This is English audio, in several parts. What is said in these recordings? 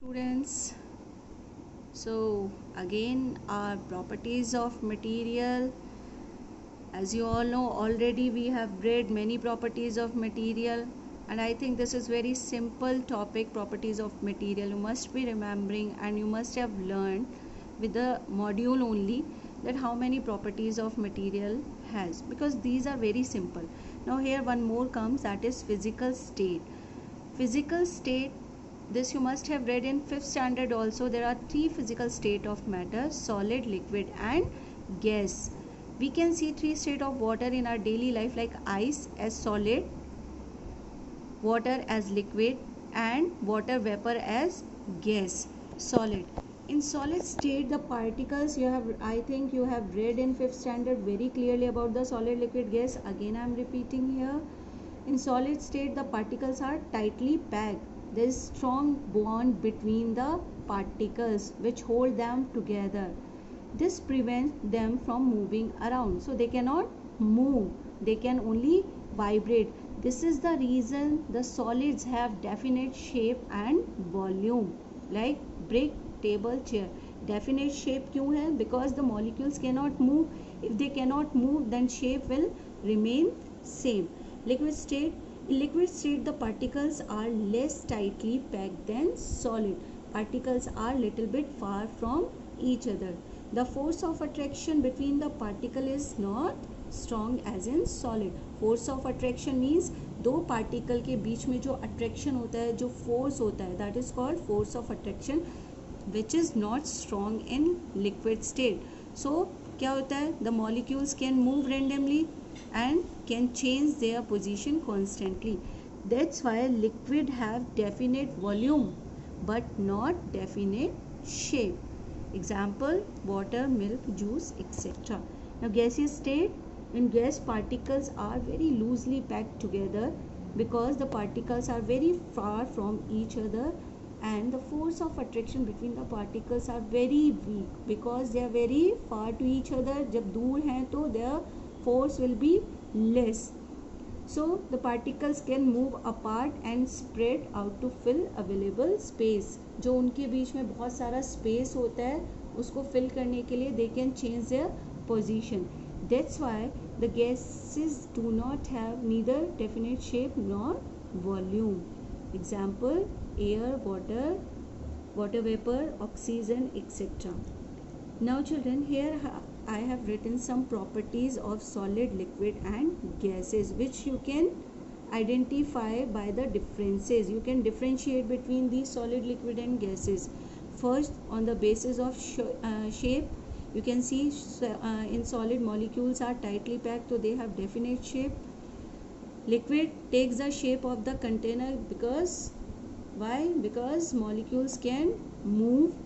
Students, so again our properties of material. As you all know already, we have read many properties of material, and I think this is very simple topic. Properties of material you must be remembering, and you must have learned with the module only that how many properties of material has, because these are very simple. Now here one more comes, that is physical state. Physical state, this you must have read in 5th standard also. There are three physical state of matter: solid, liquid and gas. We can see three state of water in our daily life, like ice as solid, water as liquid and water vapor as gas, solid. In solid state, the particles you have, I think you have read in 5th standard very clearly about the solid, liquid, gas. Again I am repeating here. In solid state, the particles are tightly packed. There is strong bond between the particles which hold them together. This prevents them from moving around. So they cannot move, they can only vibrate. This is the reason the solids have definite shape and volume, like brick, table, chair. Definite shape क्यों है? Because the molecules cannot move. If they cannot move, then shape will remain same. Liquid state, in liquid state the particles are less tightly packed than solid. Particles are little bit far from each other. The force of attraction between the particle is not strong as in solid. Force of attraction means दो particle के बीच में जो attraction होता है, जो force होता है, that is called force of attraction, which is not strong in liquid state. So क्या होता है? The molecules can move randomly and can change their position constantly. That's why liquid have definite volume but not definite shape. Example: water, milk, juice, etc. Now gaseous state, in gas particles are very loosely packed together because the particles are very far from each other, and the force of attraction between the particles are very weak because they are very far to each other. जब दूर हैं तो their force will be less, so the particles can move apart and spread out to fill available space. जो उनके बीच में बहुत सारा space होता है, उसको fill करने के लिए they can change their position. That's why the gases do not have neither definite shape nor volume. Example: air, water, water vapor, oxygen, etc. Now children, here I have written some properties of solid, liquid and gases, which you can identify by the differences. You can differentiate between these solid, liquid and gases. First, on the basis of shape, you can see in solid molecules are tightly packed, so they have definite shape. Liquid takes the shape of the container because why? Because molecules can move,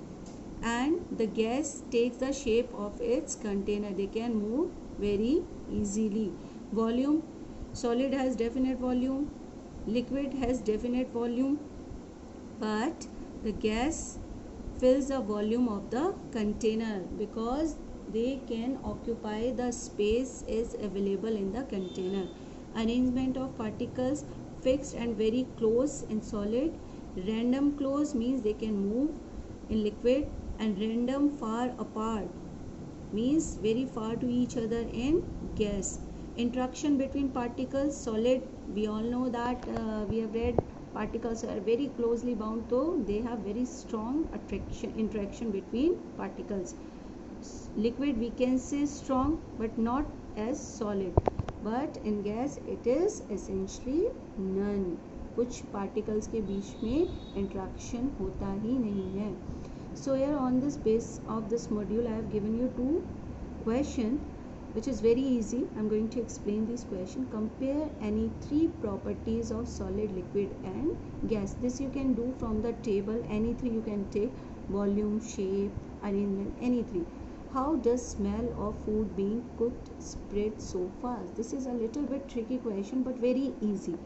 and the gas takes the shape of its container. They can move very easily. Volume, solid has definite volume, liquid has definite volume, but the gas fills the volume of the container because they can occupy the space is available in the container. Arrangement of particles fixed and very close in solid. Random close means they can move in liquid, and random far apart means very far to each other in gas. Interaction between particles, solid, we all know that we have read particles are very closely bound, so they have very strong interaction between particles. Liquid we can say strong but not as solid, but in gas it is essentially none. कुछ particles के बीच में interaction होता ही नहीं है. So here on this base of this module I have given you two questions which is very easy. I am going to explain this question. Compare any three properties of solid, liquid and gas. This you can do from the table. Any three you can take: volume, shape, arrangement, any three. How does smell of food being cooked spread so fast? This is a little bit tricky question but very easy.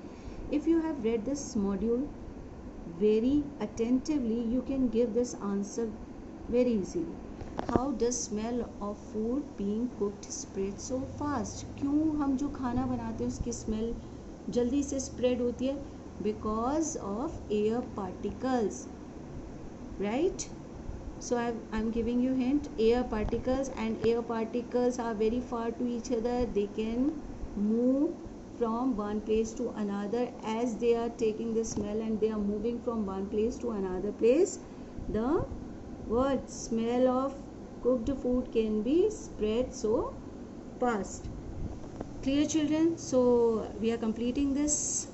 If you have read this module very attentively, you can give this answer very easily. How does smell of food being cooked spread so fast? क्यों हम जो खाना बनाते हैं उसकी smell जल्दी से spread होती है? Because of air particles. right? So I'm giving you hint, air particles, and air particles are very far to each other. They can move from one place to another as they are taking the smell, and they are moving from one place to another place. The word smell of cooked food can be spread so fast. Clear, children? So we are completing this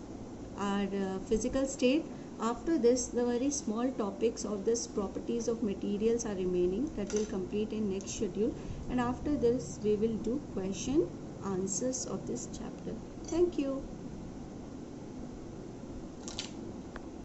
our physical state. After this, the very small topics of this properties of materials are remaining, that will complete in next schedule, and after this we will do question answers of this chapter. Thank you.